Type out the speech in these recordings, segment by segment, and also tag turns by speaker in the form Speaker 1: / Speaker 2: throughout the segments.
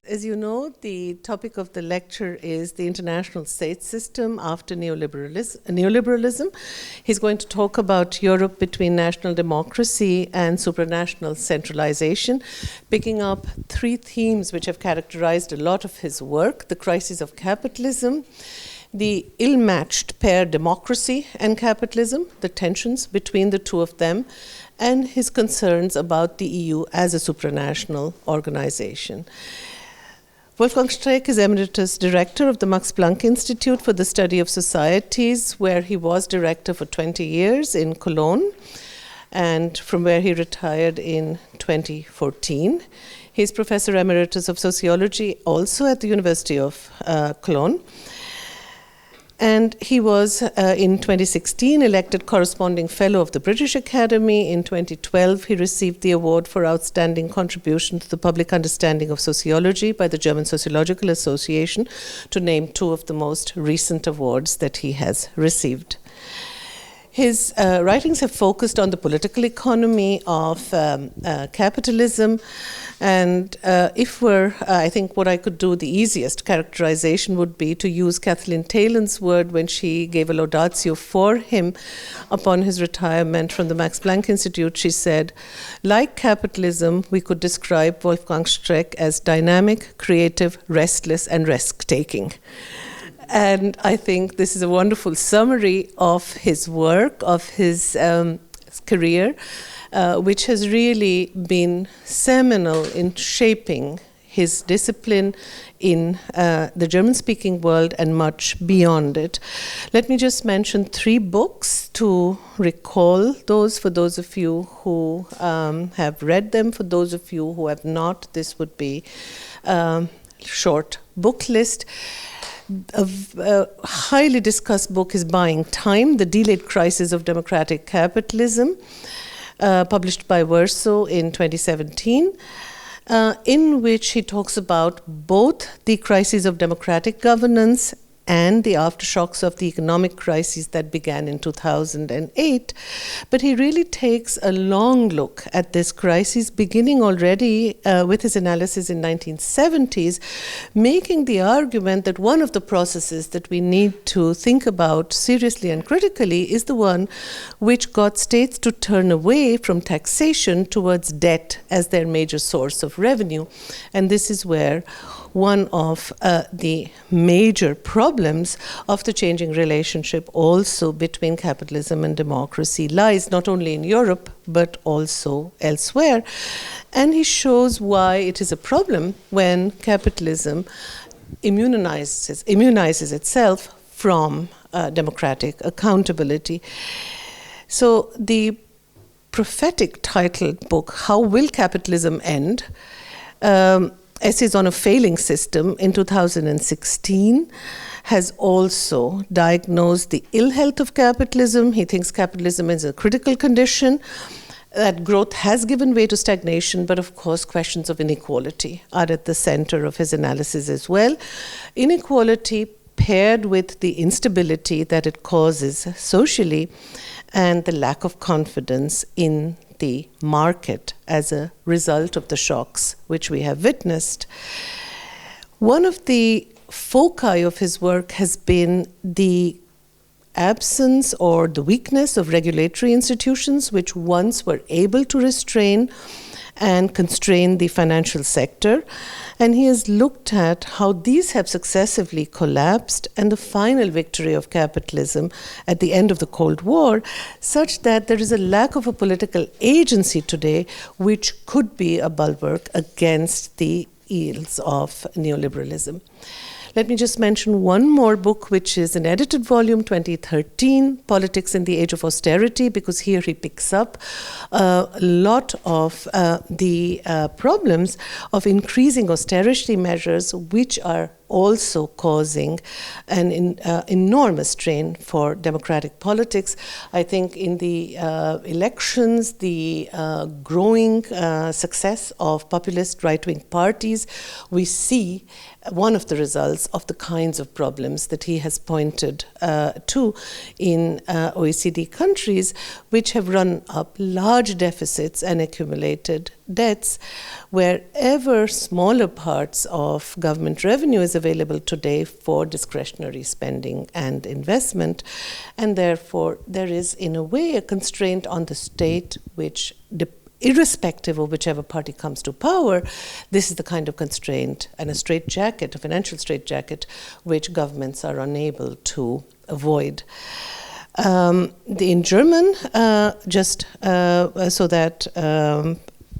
Speaker 1: As you know, the topic of the lecture is the international state system after neoliberalism. He's going to talk about Europe between national democracy and supranational centralization, picking up three themes which have characterized a lot of his work: the crisis of capitalism, the ill-matched pair democracy and capitalism, the tensions between the two of them, and his concerns about the EU as a supranational organization. Wolfgang Streeck is Emeritus Director of the Max Planck Institute for the Study of Societies, where he was director for 20 years in Cologne, and from where he retired in 2014. He's Professor Emeritus of Sociology also at the University of Cologne. And he was, in 2016, elected Corresponding Fellow of the British Academy. In 2012, he received the award for outstanding contribution to the public understanding of sociology by the German Sociological Association, to name two of the most recent awards that he has received. His writings have focused on the political economy of capitalism, and I think what I could do, the easiest characterization would be to use Kathleen Talon's word when she gave a laudatio for him upon his retirement from the Max Planck Institute. She said, like capitalism, we could describe Wolfgang Streeck as dynamic, creative, restless, and risk-taking. And I think this is a wonderful summary of his work, of his career, which has really been seminal in shaping his discipline in the German-speaking world and much beyond it. Let me just mention three books to recall those for those of you who have read them. For those of you who have not, this would be a short book list. A highly discussed book is Buying Time, The Delayed Crisis of Democratic Capitalism, published by Verso in 2017, in which he talks about both the crisis of democratic governance and the aftershocks of the economic crisis that began in 2008. But he really takes a long look at this crisis, beginning already with his analysis in 1970s, making the argument that one of the processes that we need to think about seriously and critically is the one which got states to turn away from taxation towards debt as their major source of revenue. And this is where one of the major problems of the changing relationship also between capitalism and democracy lies, not only in Europe, but also elsewhere. And he shows why it is a problem when capitalism immunizes itself from democratic accountability. So the prophetic titled book, How Will Capitalism End? Essays on a Failing System in 2016 has also diagnosed the ill health of capitalism. He thinks capitalism is a critical condition, that growth has given way to stagnation, but of course questions of inequality are at the center of his analysis as well. Inequality paired with the instability that it causes socially and the lack of confidence in the market as a result of the shocks which we have witnessed. One of the foci of his work has been the absence or the weakness of regulatory institutions which once were able to restrain and constrain the financial sector. And he has looked at how these have successively collapsed and the final victory of capitalism at the end of the Cold War, such that there is a lack of a political agency today which could be a bulwark against the ills of neoliberalism. Let me just mention one more book, which is an edited volume, 2013, Politics in the Age of Austerity, because here he picks up a lot of the problems of increasing austerity measures, which are also causing an enormous strain for democratic politics. I think in the elections, the growing success of populist right-wing parties, we see one of the results of the kinds of problems that he has pointed to in OECD countries, which have run up large deficits and accumulated debts, wherever smaller parts of government revenue is available today for discretionary spending and investment. And therefore, there is, in a way, a constraint on the state which, irrespective of whichever party comes to power, this is the kind of constraint and a straitjacket, a financial straitjacket, which governments are unable to avoid. In German, so that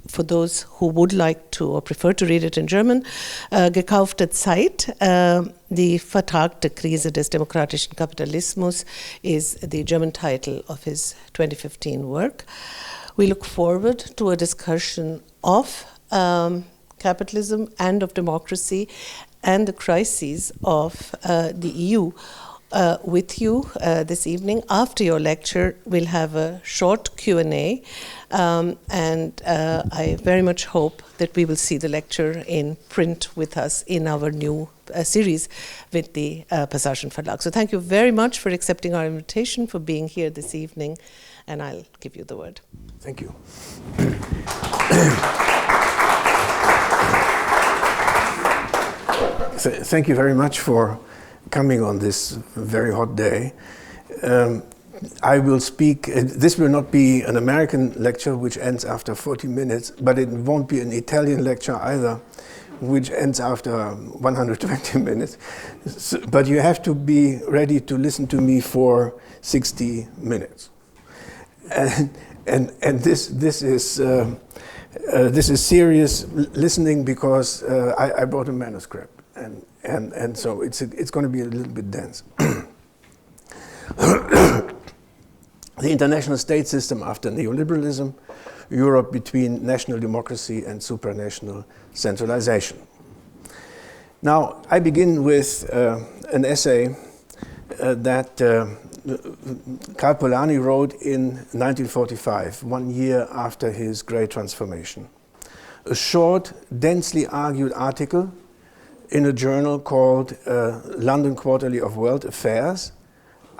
Speaker 1: for those who would like to or prefer to read it in German, Gekaufte Zeit, die vertagte Krise des demokratischen Kapitalismus is the German title of his 2015 work. We look forward to a discussion of capitalism and of democracy and the crises of the EU with you this evening. After your lecture, we'll have a short Q&A, and I very much hope that we will see the lecture in print with us in our new series with the Passagen Verlag. So thank you very much for accepting our invitation, for being here this evening, and I'll give you the word.
Speaker 2: Thank you. Thank you very much for coming on this very hot day. I will speak, this will not be an American lecture which ends after 40 minutes, but it won't be an Italian lecture either, which ends after 120 minutes. So, but you have to be ready to listen to me for 60 minutes. And this is serious listening, because I brought a manuscript, and so it's going to be a little bit dense. The international state system after neoliberalism, Europe between national democracy and supranational centralization. Now, I begin with an essay that Karl Polanyi wrote in 1945, 1 year after his great transformation. A short, densely argued article in a journal called London Quarterly of World Affairs,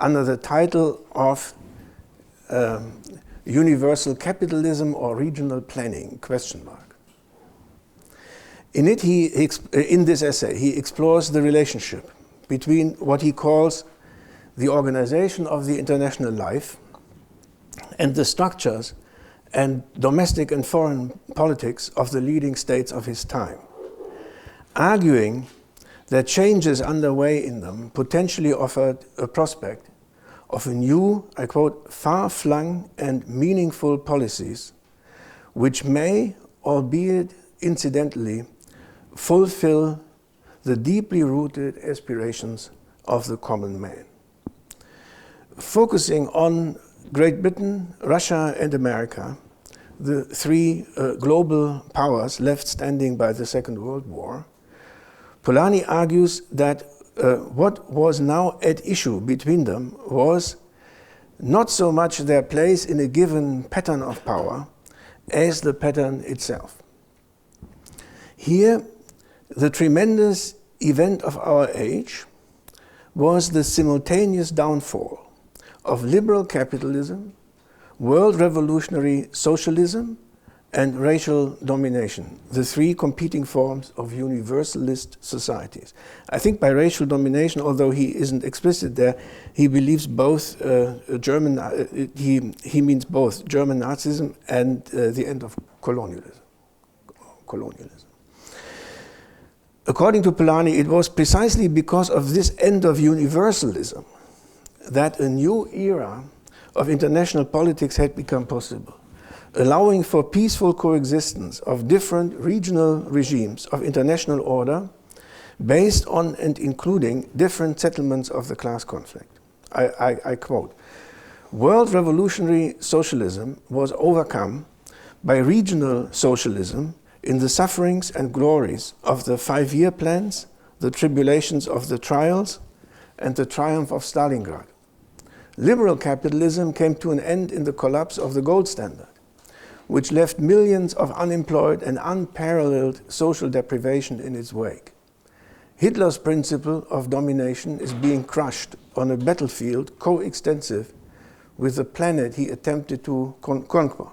Speaker 2: under the title of Universal Capitalism or Regional Planning, ? In it, in this essay, he explores the relationship between what he calls the organization of the international life and the structures and domestic and foreign politics of the leading states of his time, arguing that changes underway in them potentially offered a prospect of a new, I quote, far-flung and meaningful policies which may, albeit incidentally, fulfill the deeply rooted aspirations of the common man. Focusing on Great Britain, Russia, and America, the three global powers left standing by the Second World War, Polanyi argues that what was now at issue between them was not so much their place in a given pattern of power as the pattern itself. Here, the tremendous event of our age was the simultaneous downfall of liberal capitalism, world revolutionary socialism, and racial domination, the three competing forms of universalist societies. I think by racial domination, although he isn't explicit there, he believes both he means both German Nazism and the end of colonialism. According to Polanyi, it was precisely because of this end of universalism that a new era of international politics had become possible, allowing for peaceful coexistence of different regional regimes of international order based on and including different settlements of the class conflict. I quote, "World revolutionary socialism was overcome by regional socialism in the sufferings and glories of the 5-year plans, the tribulations of the trials, and the triumph of Stalingrad. Liberal capitalism came to an end in the collapse of the gold standard, which left millions of unemployed and unparalleled social deprivation in its wake. Hitler's principle of domination is being crushed on a battlefield coextensive with the planet he attempted to conquer.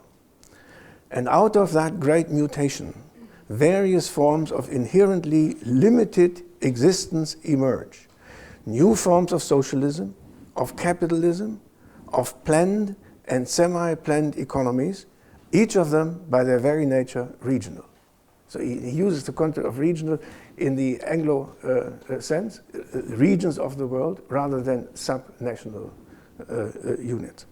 Speaker 2: And out of that great mutation, various forms of inherently limited existence emerge. New forms of socialism, of capitalism, of planned and semi-planned economies, each of them by their very nature regional. So he uses the concept of regional in the Anglo sense, regions of the world rather than subnational units.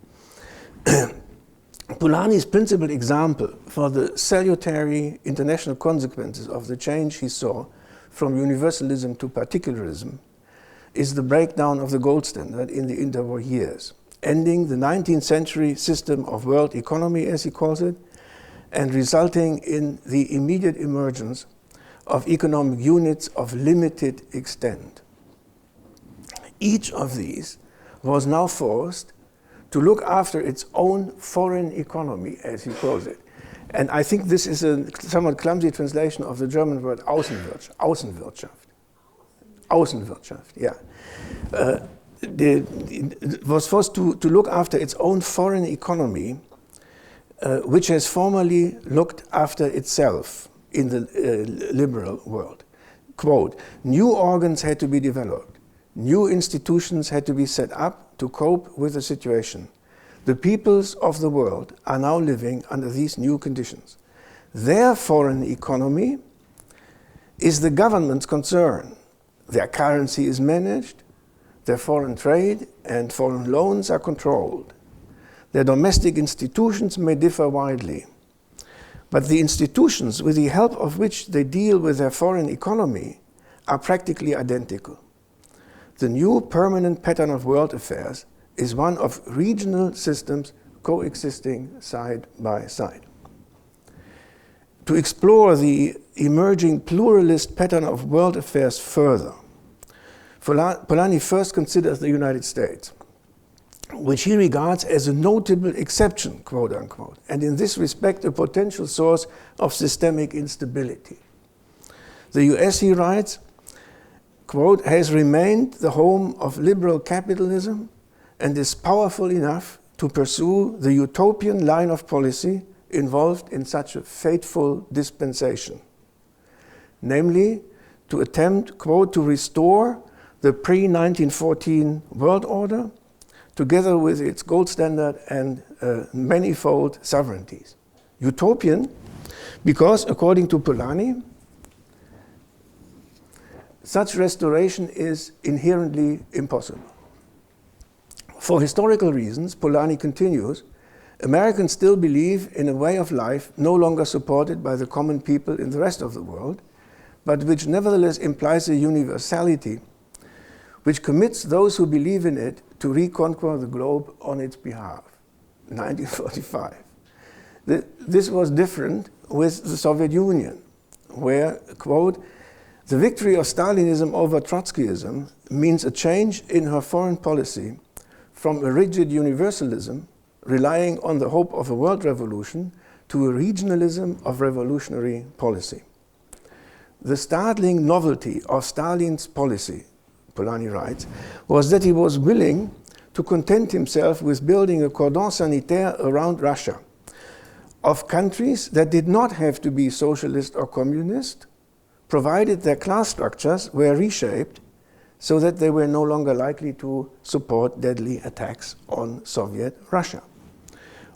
Speaker 2: Polanyi's principal example for the salutary international consequences of the change he saw from universalism to particularism is the breakdown of the gold standard in the interwar years, ending the 19th century system of world economy, as he calls it, and resulting in the immediate emergence of economic units of limited extent. Each of these was now forced to look after its own foreign economy, as he calls it. And I think this is a somewhat clumsy translation of the German word Außenwirtschaft. Außenwirtschaft, yeah. It was forced to look after its own foreign economy, which has formerly looked after itself in the liberal world. Quote, new organs had to be developed. New institutions had to be set up to cope with the situation. The peoples of the world are now living under these new conditions. Their foreign economy is the government's concern. Their currency is managed, their foreign trade and foreign loans are controlled. Their domestic institutions may differ widely, but the institutions with the help of which they deal with their foreign economy are practically identical. The new permanent pattern of world affairs is one of regional systems coexisting side by side. To explore the emerging pluralist pattern of world affairs further, Polanyi first considers the United States, which he regards as a notable exception, quote unquote, and in this respect a potential source of systemic instability. The US, he writes, quote, has remained the home of liberal capitalism and is powerful enough to pursue the utopian line of policy involved in such a fateful dispensation, namely to attempt, quote, to restore the pre-1914 world order together with its gold standard and manifold sovereignties. Utopian because, according to Polanyi, such restoration is inherently impossible. For historical reasons, Polanyi continues, Americans still believe in a way of life no longer supported by the common people in the rest of the world, but which nevertheless implies a universality which commits those who believe in it to reconquer the globe on its behalf. 1945. This was different with the Soviet Union, where, quote, the victory of Stalinism over Trotskyism means a change in her foreign policy from a rigid universalism relying on the hope of a world revolution to a regionalism of revolutionary policy. The startling novelty of Stalin's policy, Polanyi writes, was that he was willing to content himself with building a cordon sanitaire around Russia of countries that did not have to be socialist or communist, provided their class structures were reshaped so that they were no longer likely to support deadly attacks on Soviet Russia.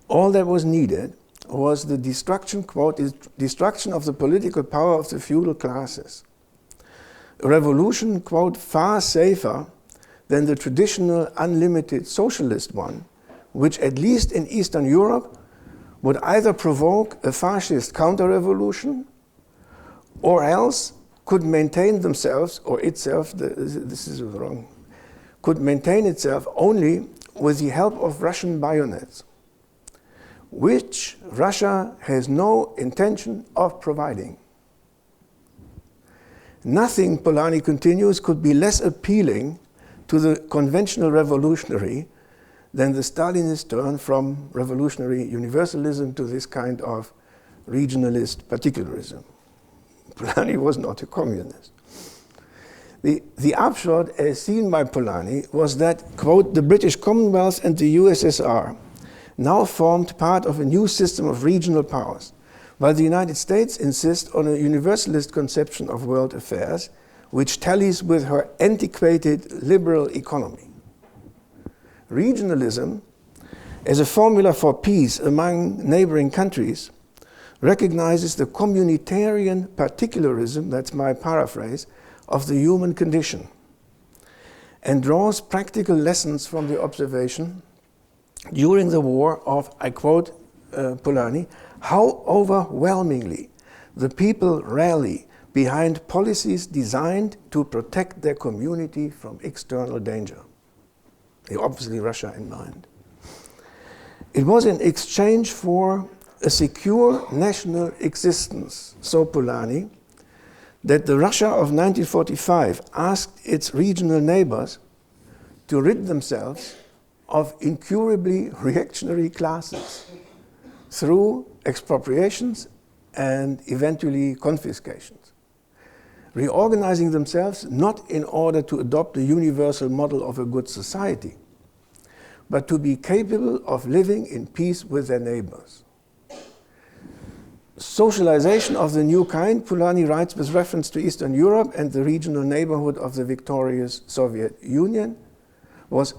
Speaker 2: All that was needed was the destruction, quote, destruction of the political power of the feudal classes. A revolution, quote, far safer than the traditional unlimited socialist one, which at least in Eastern Europe would either provoke a fascist counter-revolution or else could maintain themselves or itself, this is wrong, could maintain itself only with the help of Russian bayonets, which Russia has no intention of providing. Nothing, Polanyi continues, could be less appealing to the conventional revolutionary than the Stalinist turn from revolutionary universalism to this kind of regionalist particularism. Polanyi was not a communist. The upshot, as seen by Polanyi, was that, quote, the British Commonwealth and the USSR now formed part of a new system of regional powers, while the United States insists on a universalist conception of world affairs, which tallies with her antiquated liberal economy. Regionalism, as a formula for peace among neighboring countries, recognizes the communitarian particularism, that's my paraphrase, of the human condition, and draws practical lessons from the observation during the war of, I quote Polanyi, how overwhelmingly the people rally behind policies designed to protect their community from external danger. Obviously Russia in mind. It was in exchange for a secure national existence, so Polanyi, that the Russia of 1945 asked its regional neighbors to rid themselves of incurably reactionary classes through expropriations and eventually confiscations, reorganizing themselves not in order to adopt a universal model of a good society, but to be capable of living in peace with their neighbors. Socialization of the new kind, Polanyi writes with reference to Eastern Europe and the regional neighborhood of the victorious Soviet Union, was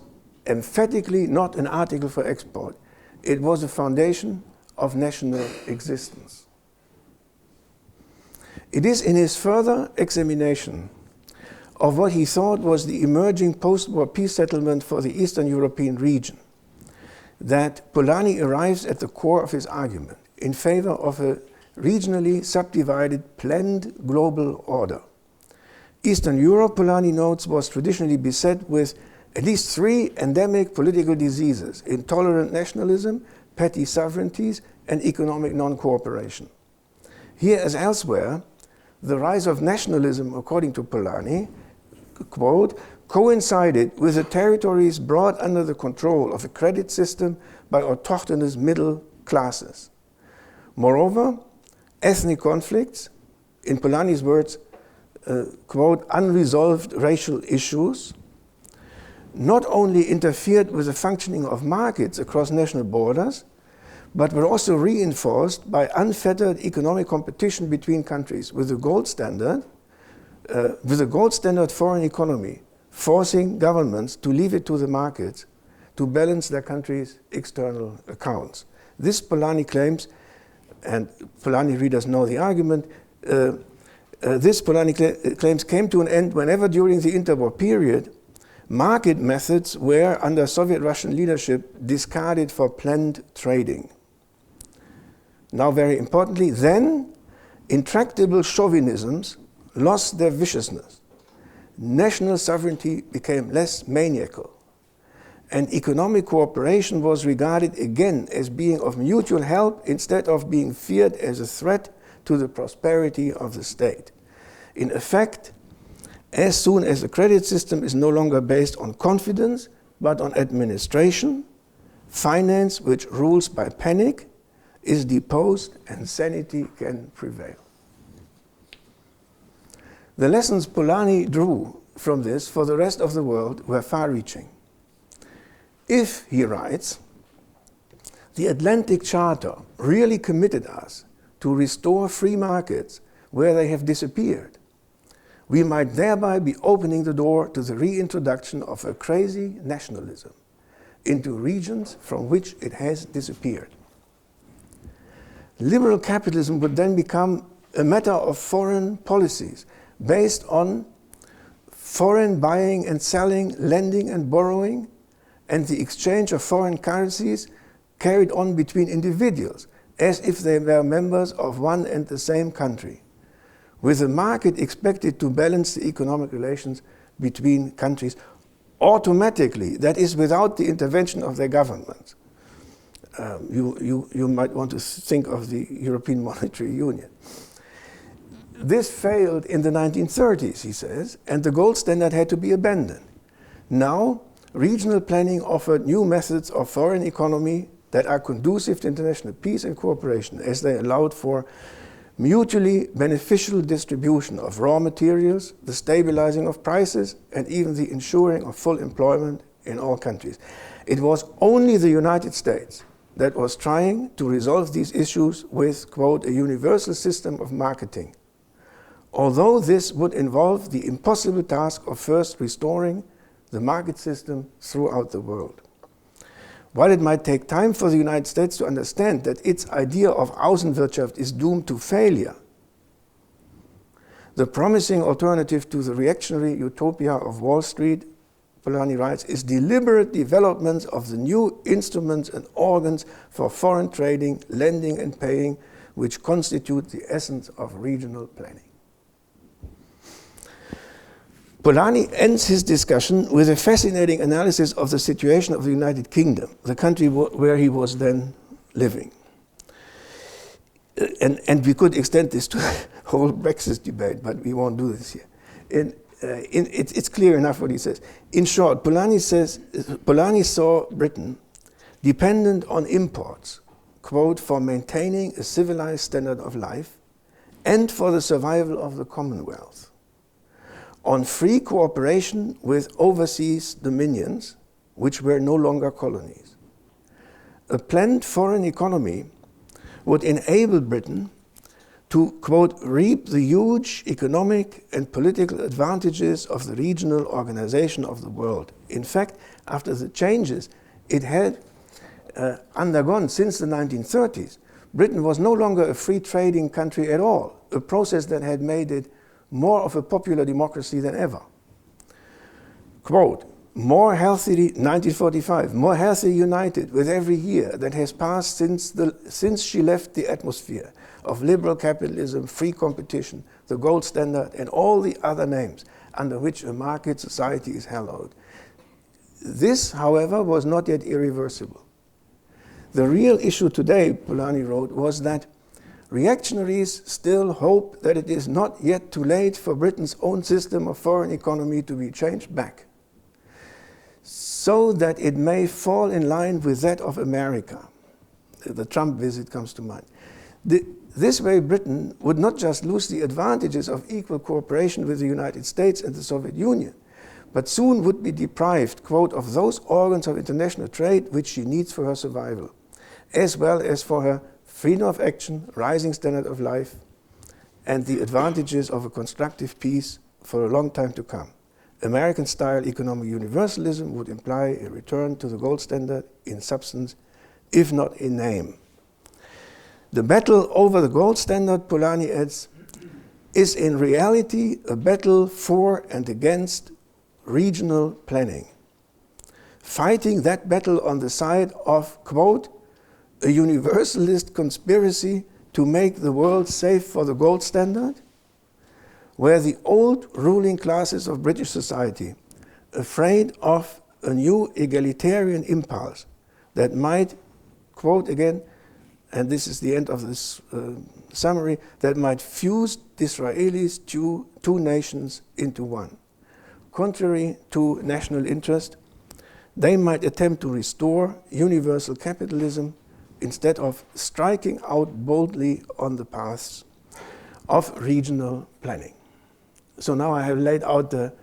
Speaker 2: emphatically not an article for export. It was a foundation of national existence. It is in his further examination of what he thought was the emerging post-war peace settlement for the Eastern European region that Polanyi arrives at the core of his argument in favor of a regionally subdivided, planned global order. Eastern Europe, Polanyi notes, was traditionally beset with at least three endemic political diseases: intolerant nationalism, petty sovereignties, and economic non-cooperation. Here as elsewhere, the rise of nationalism, according to Polanyi, quote, coincided with the territories brought under the control of a credit system by autochthonous middle classes. Moreover, ethnic conflicts, in Polanyi's words, quote, unresolved racial issues, not only interfered with the functioning of markets across national borders, but were also reinforced by unfettered economic competition between countries with a gold standard foreign economy, forcing governments to leave it to the markets to balance their country's external accounts. This, Polanyi claims, and Polanyi readers know the argument, this, Polanyi claims, came to an end whenever during the interwar period market methods were, under Soviet Russian leadership, discarded for planned trading. Now, very importantly, then intractable chauvinisms lost their viciousness. National sovereignty became less maniacal, and economic cooperation was regarded again as being of mutual help instead of being feared as a threat to the prosperity of the state. In effect, as soon as the credit system is no longer based on confidence, but on administration, finance, which rules by panic, is deposed and sanity can prevail. The lessons Polanyi drew from this for the rest of the world were far-reaching. If, he writes, the Atlantic Charter really committed us to restore free markets where they have disappeared, we might thereby be opening the door to the reintroduction of a crazy nationalism into regions from which it has disappeared. Liberal capitalism would then become a matter of foreign policies based on foreign buying and selling, lending and borrowing, and the exchange of foreign currencies carried on between individuals as if they were members of one and the same country, with the market expected to balance the economic relations between countries automatically, that is, without the intervention of their governments. You might want to think of the European Monetary Union. This failed in the 1930s, he says, and the gold standard had to be abandoned. Now, regional planning offered new methods of foreign economy that are conducive to international peace and cooperation, as they allowed for mutually beneficial distribution of raw materials, the stabilizing of prices, and even the ensuring of full employment in all countries. It was only the United States, that was trying to resolve these issues with, quote, a universal system of marketing, although this would involve the impossible task of first restoring the market system throughout the world. While it might take time for the United States to understand that its idea of Außenwirtschaft is doomed to failure, the promising alternative to the reactionary utopia of Wall Street, Polanyi writes, is deliberate development of the new instruments and organs for foreign trading, lending and paying, which constitute the essence of regional planning. Polanyi ends his discussion with a fascinating analysis of the situation of the United Kingdom, the country where he was then living. And we could extend this to the whole Brexit debate, but we won't do this here. It's clear enough what he says. In short, Polanyi saw Britain dependent on imports, quote, for maintaining a civilized standard of life and for the survival of the Commonwealth, on free cooperation with overseas dominions, which were no longer colonies. A planned foreign economy would enable Britain to, quote, reap the huge economic and political advantages of the regional organization of the world. In fact, after the changes it had undergone since the 1930s, Britain was no longer a free trading country at all, a process that had made it more of a popular democracy than ever. Quote, more healthily, 1945, more healthily united with every year that has passed since she left the atmosphere of liberal capitalism, free competition, the gold standard, and all the other names under which a market society is hallowed. This, however, was not yet irreversible. The real issue today, Polanyi wrote, was that reactionaries still hope that it is not yet too late for Britain's own system of foreign economy to be changed back, so that it may fall in line with that of America. The Trump visit comes to mind. This way, Britain would not just lose the advantages of equal cooperation with the United States and the Soviet Union, but soon would be deprived, quote, of those organs of international trade which she needs for her survival, as well as for her freedom of action, rising standard of life, and the advantages of a constructive peace for a long time to come. American-style economic universalism would imply a return to the gold standard in substance, if not in name. The battle over the gold standard, Polanyi adds, is in reality a battle for and against regional planning. Fighting that battle on the side of, quote, a universalist conspiracy to make the world safe for the gold standard, where the old ruling classes of British society, afraid of a new egalitarian impulse that might, quote again, and this is the end of this summary, that might fuse the Israelis, two nations into one. Contrary to national interest, they might attempt to restore universal capitalism instead of striking out boldly on the paths of regional planning. So now I have laid out the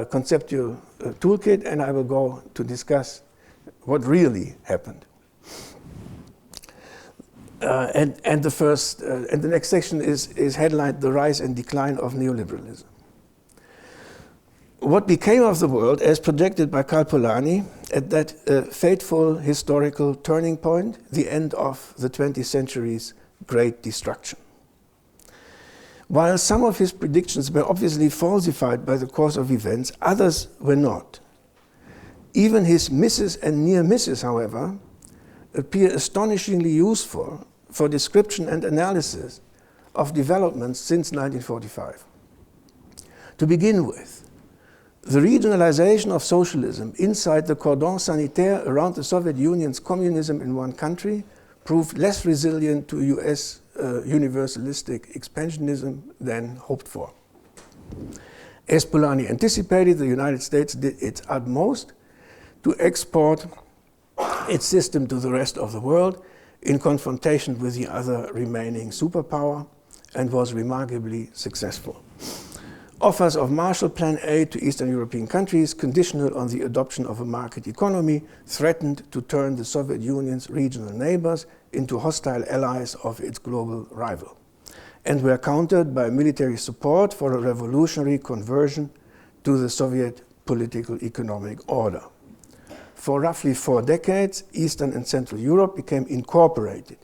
Speaker 2: conceptual toolkit, and I will go to discuss what really happened. And the next section is headlined "The Rise and Decline of Neoliberalism." What became of the world, as projected by Karl Polanyi, at that fateful historical turning point, the end of the 20th century's great destruction? While some of his predictions were obviously falsified by the course of events, others were not. Even his misses and near misses, however, appear astonishingly useful for description and analysis of developments since 1945. To begin with, the regionalization of socialism inside the cordon sanitaire around the Soviet Union's communism in one country proved less resilient to US universalistic expansionism than hoped for. As Polanyi anticipated, the United States did its utmost to export its system to the rest of the world in confrontation with the other remaining superpower, and was remarkably successful. Offers of Marshall Plan aid to Eastern European countries, conditional on the adoption of a market economy, threatened to turn the Soviet Union's regional neighbors into hostile allies of its global rival, and were countered by military support for a revolutionary conversion to the Soviet political economic order. For roughly 4 decades, Eastern and Central Europe became incorporated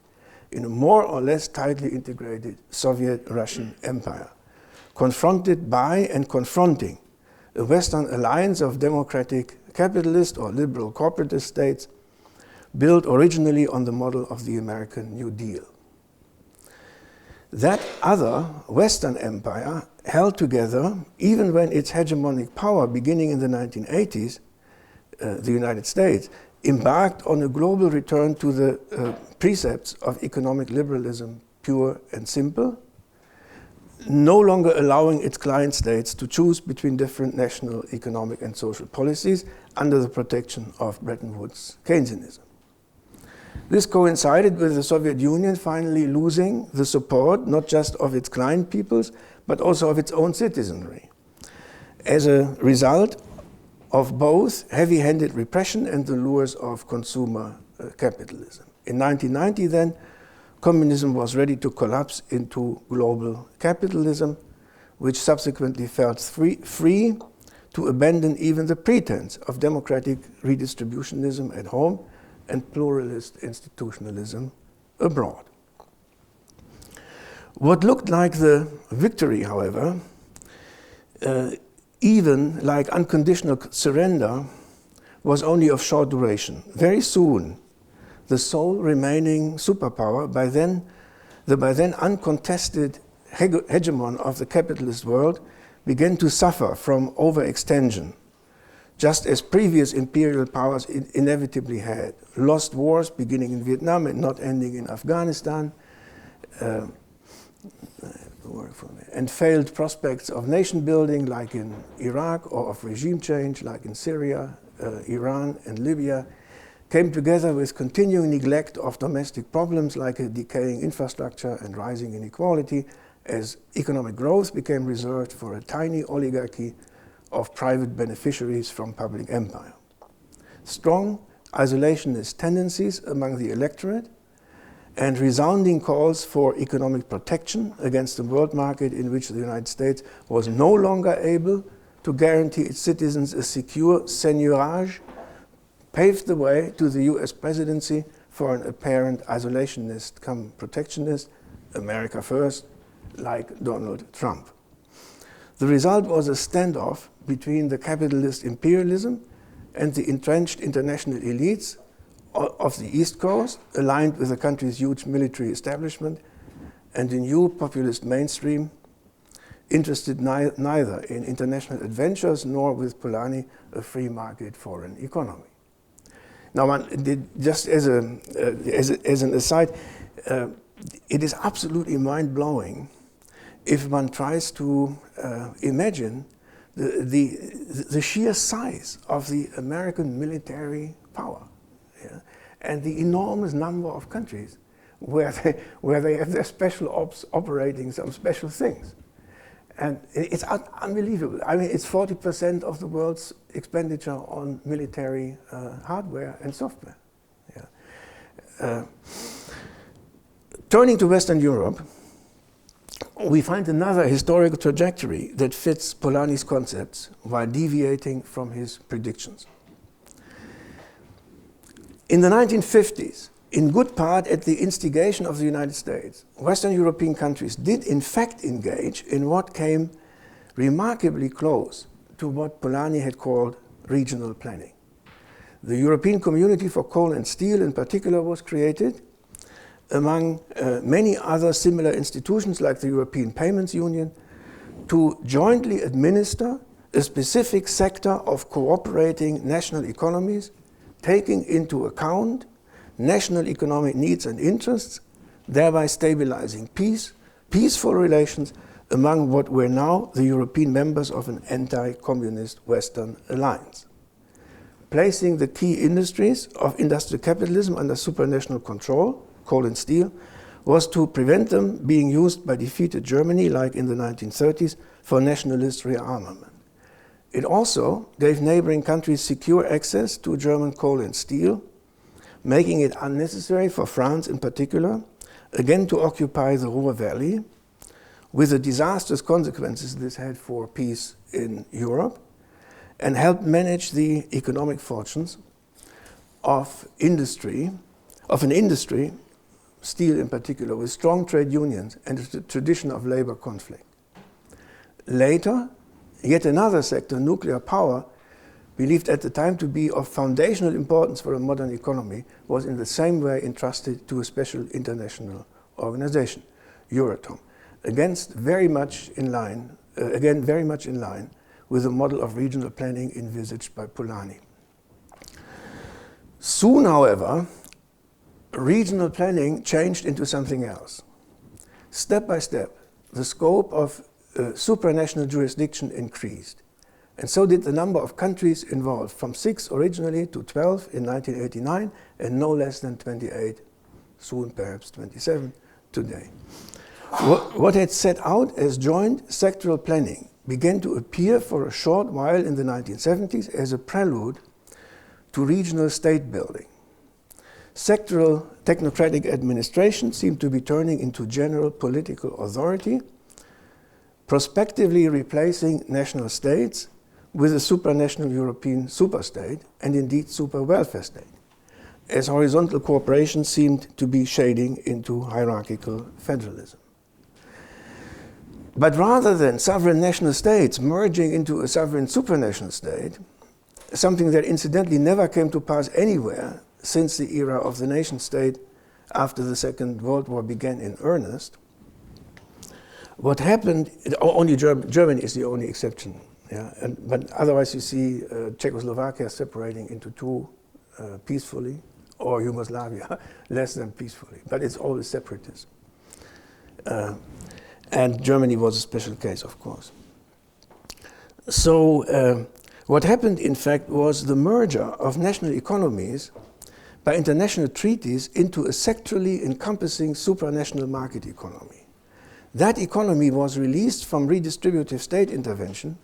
Speaker 2: in a more or less tightly integrated Soviet-Russian empire, confronted by and confronting a Western alliance of democratic capitalist or liberal corporatist states built originally on the model of the American New Deal. That other Western empire held together even when its hegemonic power, beginning in the 1980s, the United States, embarked on a global return to the precepts of economic liberalism, pure and simple, no longer allowing its client states to choose between different national economic and social policies under the protection of Bretton Woods Keynesianism. This coincided with the Soviet Union finally losing the support not just of its client peoples, but also of its own citizenry, as a result of both heavy-handed repression and the lures of consumer capitalism. In 1990 then, communism was ready to collapse into global capitalism, which subsequently felt free to abandon even the pretense of democratic redistributionism at home and pluralist institutionalism abroad. What looked like the victory, however, even like unconditional surrender, was only of short duration. Very soon, the sole remaining superpower, the by then uncontested hegemon of the capitalist world, began to suffer from overextension, just as previous imperial powers inevitably had. Lost wars beginning in Vietnam and not ending in Afghanistan, and failed prospects of nation building like in Iraq, or of regime change like in Syria, Iran and Libya, came together with continuing neglect of domestic problems like a decaying infrastructure and rising inequality, as economic growth became reserved for a tiny oligarchy of private beneficiaries from public empire. Strong isolationist tendencies among the electorate and resounding calls for economic protection against the world market in which the United States was no longer able to guarantee its citizens a secure seigneurage paved the way to the US presidency for an apparent isolationist come protectionist, America first, like Donald Trump. The result was a standoff between the capitalist imperialism and the entrenched international elites of the East Coast, aligned with the country's huge military establishment, and the new populist mainstream, interested neither in international adventures nor, with Polanyi, a free market foreign economy. Now, just as an aside, it is absolutely mind-blowing if one tries to imagine the sheer size of the American military power, yeah, and the enormous number of countries where they have their special ops operating some special things. And it's unbelievable. I mean, it's 40% of the world's expenditure on military hardware and software. Yeah. Turning to Western Europe, we find another historical trajectory that fits Polanyi's concepts while deviating from his predictions. In the 1950s, in good part at the instigation of the United States, Western European countries did in fact engage in what came remarkably close to what Polanyi had called regional planning. The European Community for Coal and Steel in particular was created, among many other similar institutions like the European Payments Union, to jointly administer a specific sector of cooperating national economies, taking into account national economic needs and interests, thereby stabilizing peaceful relations among what were now the European members of an anti-communist Western alliance. Placing the key industries of industrial capitalism under supranational control, coal and steel, was to prevent them being used by defeated Germany, like in the 1930s, for nationalist rearmament. It also gave neighboring countries secure access to German coal and steel, making it unnecessary for France in particular, again to occupy the Ruhr Valley, with the disastrous consequences this had for peace in Europe, and helped manage the economic fortunes of an industry, steel in particular, with strong trade unions and a tradition of labor conflict. Later, yet another sector, nuclear power, believed at the time to be of foundational importance for a modern economy, was in the same way entrusted to a special international organization, Euratom, again very much in line with the model of regional planning envisaged by Polanyi. Soon, however, regional planning changed into something else. Step by step, the scope of supranational jurisdiction increased, and so did the number of countries involved, from 6 originally to 12 in 1989, and no less than 28, soon perhaps 27 today. What had set out as joint sectoral planning began to appear for a short while in the 1970s as a prelude to regional state building. Sectoral technocratic administration seemed to be turning into general political authority, prospectively replacing national states with a supranational European superstate and indeed super welfare state, as horizontal cooperation seemed to be shading into hierarchical federalism. But rather than sovereign national states merging into a sovereign supranational state, something that incidentally never came to pass anywhere since the era of the nation state after the Second World War began in earnest, what happened, only Germany is the only exception, yeah? But otherwise you see Czechoslovakia separating into two peacefully, or Yugoslavia less than peacefully, but it's always separatism. And Germany was a special case, of course. So what happened, in fact, was the merger of national economies by international treaties into a sectorally encompassing supranational market economy. That economy was released from redistributive state intervention,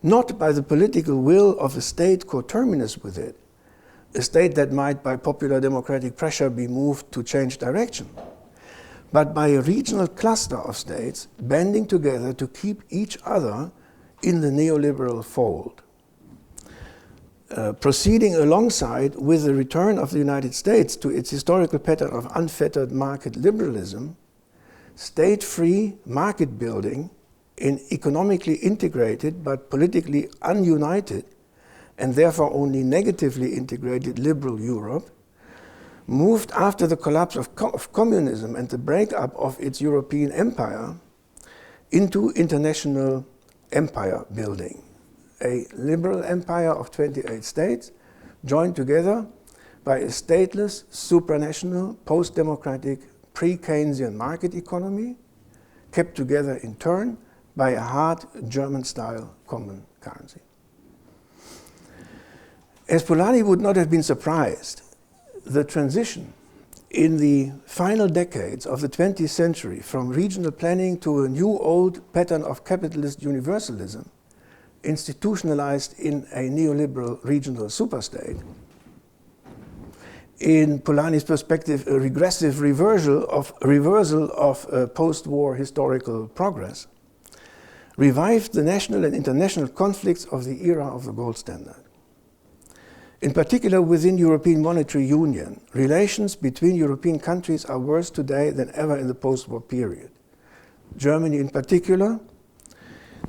Speaker 2: not by the political will of a state coterminous with it, a state that might, by popular democratic pressure, be moved to change direction, but by a regional cluster of states banding together to keep each other in the neoliberal fold. Proceeding alongside with the return of the United States to its historical pattern of unfettered market liberalism, state-free market building in economically integrated but politically ununited and therefore only negatively integrated liberal Europe, moved after the collapse of communism and the breakup of its European empire into international empire building. A liberal empire of 28 states joined together by a stateless, supranational, post-democratic, pre-Keynesian market economy, kept together in turn by a hard German-style common currency. As Polanyi would not have been surprised, the transition in the final decades of the 20th century from regional planning to a new old pattern of capitalist universalism, institutionalized in a neoliberal regional superstate, in Polanyi's perspective, a regressive reversal of post-war historical progress, revived the national and international conflicts of the era of the gold standard. In particular, within European Monetary Union, relations between European countries are worse today than ever in the post-war period. Germany in particular,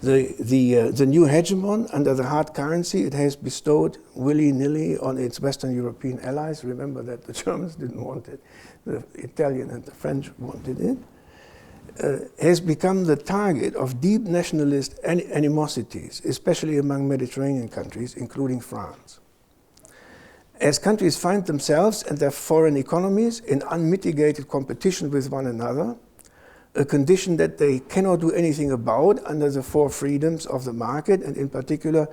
Speaker 2: the new hegemon under the hard currency it has bestowed willy-nilly on its Western European allies. Remember that the Germans didn't want it, the Italian and the French wanted it, has become the target of deep nationalist animosities, especially among Mediterranean countries, including France. As countries find themselves and their foreign economies in unmitigated competition with one another, a condition that they cannot do anything about under the four freedoms of the market, and in particular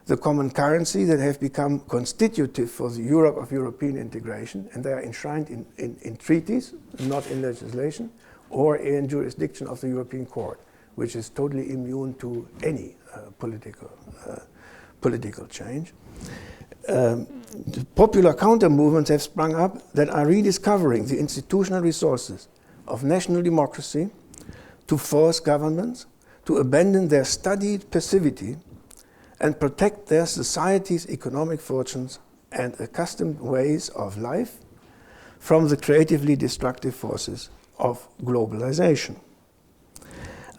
Speaker 2: the common currency that have become constitutive for the Europe of European integration, and they are enshrined in treaties, not in legislation, or in jurisdiction of the European Court, which is totally immune to any political change. The popular counter movements have sprung up that are rediscovering the institutional resources of national democracy to force governments to abandon their studied passivity and protect their society's economic fortunes and accustomed ways of life from the creatively destructive forces of globalization.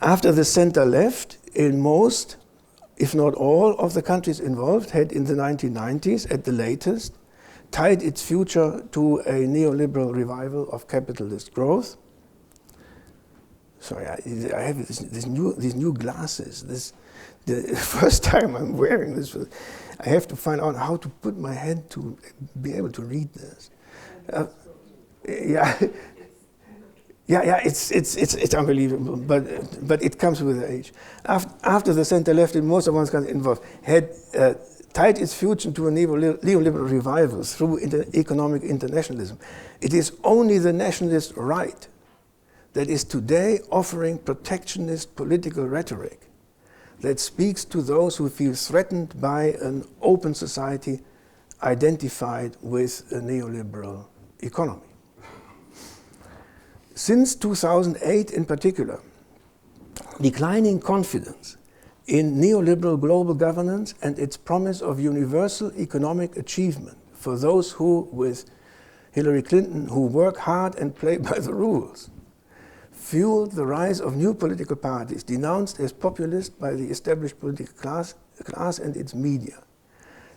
Speaker 2: After the center-left, in most, if not all, of the countries involved had in the 1990s, at the latest, tied its future to a neoliberal revival of capitalist growth. Sorry, I have these new glasses. The first time I'm wearing this, I have to find out how to put my head to be able to read this. Yeah, it's unbelievable, but it comes with age. After the center-left in most of one's countries involved had tied its future to a neoliberal revival through economic internationalism, it is only the nationalist right that is today offering protectionist political rhetoric that speaks to those who feel threatened by an open society identified with a neoliberal economy. Since 2008 in particular, declining confidence in neoliberal global governance and its promise of universal economic achievement for those who, with Hillary Clinton, who work hard and play by the rules, fueled the rise of new political parties denounced as populist by the established political class and its media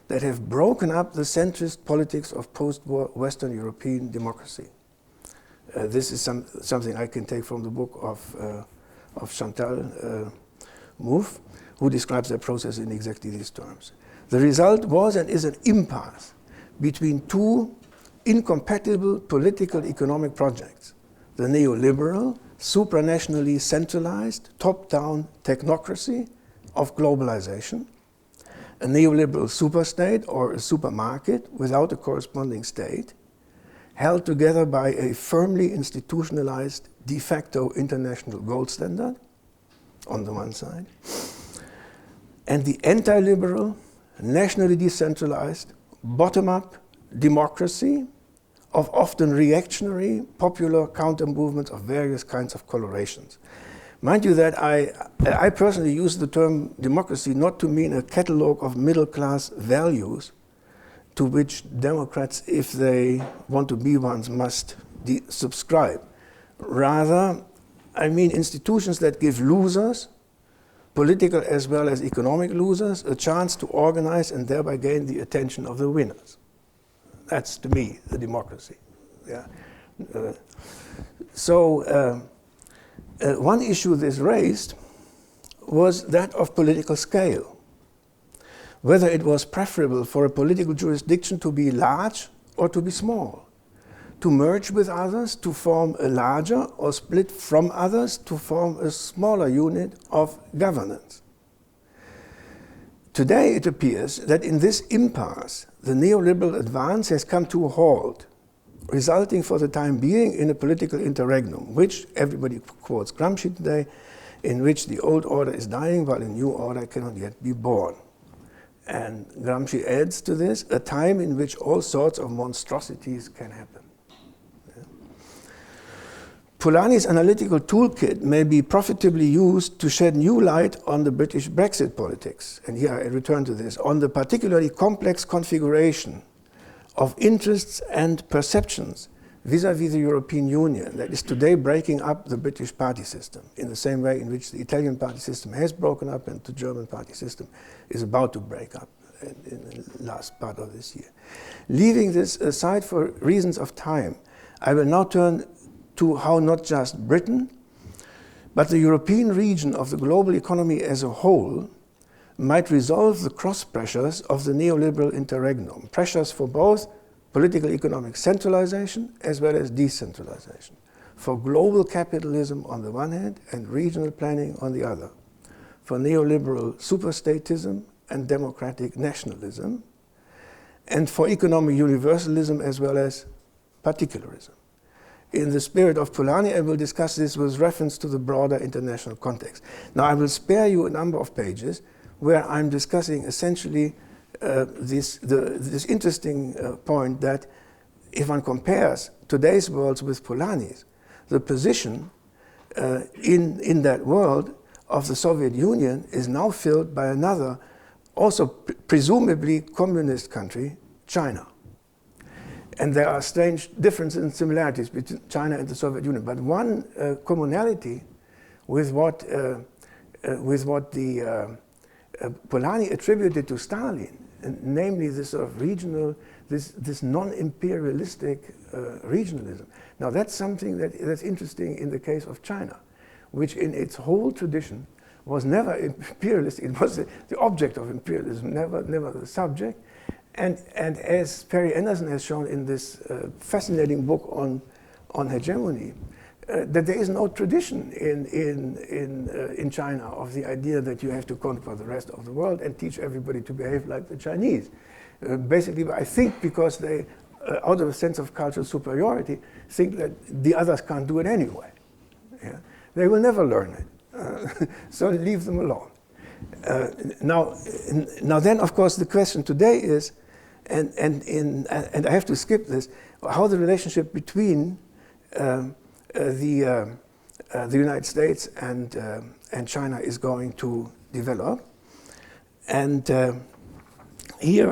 Speaker 2: that have broken up the centrist politics of post-war Western European democracy. This is something I can take from the book of Chantal Mouffe, who describes that process in exactly these terms. The result was and is an impasse between two incompatible political economic projects: the neoliberal, supranationally centralized, top-down technocracy of globalization, a neoliberal superstate or a supermarket without a corresponding state, held together by a firmly institutionalized de facto international gold standard on the one side, and the anti-liberal, nationally decentralized, bottom-up democracy of often reactionary, popular counter-movements of various kinds of colorations. Mind you that I personally use the term democracy not to mean a catalogue of middle-class values to which Democrats, if they want to be ones, must subscribe. Rather, I mean institutions that give losers, political as well as economic losers, a chance to organize and thereby gain the attention of the winners. That's, to me, the democracy. Yeah. One issue this raised was that of political scale. Whether it was preferable for a political jurisdiction to be large or to be small, to merge with others to form a larger or split from others to form a smaller unit of governance. Today it appears that in this impasse, the neoliberal advance has come to a halt, resulting for the time being in a political interregnum, which everybody quotes Gramsci today, in which the old order is dying while a new order cannot yet be born. And Gramsci adds to this, a time in which all sorts of monstrosities can happen. Polanyi's analytical toolkit may be profitably used to shed new light on the British Brexit politics. And here I return to this, on the particularly complex configuration of interests and perceptions vis-à-vis the European Union that is today breaking up the British party system in the same way in which the Italian party system has broken up and the German party system is about to break up in the last part of this year. Leaving this aside for reasons of time, I will now turn to how not just Britain, but the European region of the global economy as a whole might resolve the cross pressures of the neoliberal interregnum, pressures for both political economic centralization as well as decentralization, for global capitalism on the one hand and regional planning on the other, for neoliberal superstatism and democratic nationalism, and for economic universalism as well as particularism. in the spirit of Polanyi, and we'll discuss this with reference to the broader international context. Now, I will spare you a number of pages where I'm discussing essentially this interesting point that if one compares today's world with Polanyi's, the position in that world of the Soviet Union is now filled by another, also presumably communist country, China. And there are strange differences and similarities between China and the Soviet Union. But one commonality with what Polanyi attributed to Stalin, and namely this sort of regional, this non-imperialistic regionalism. Now that's something that's interesting in the case of China, which in its whole tradition was never imperialist. It was the object of imperialism, never the subject. And as Perry Anderson has shown in this fascinating book on hegemony, that there is no tradition in China of the idea that you have to conquer the rest of the world and teach everybody to behave like the Chinese. Basically, I think because they, out of a sense of cultural superiority, think that the others can't do it anyway. Yeah? They will never learn it, so leave them alone. Now then, of course, the question today is, and I have to skip this, how the relationship between the United States and China is going to develop. And here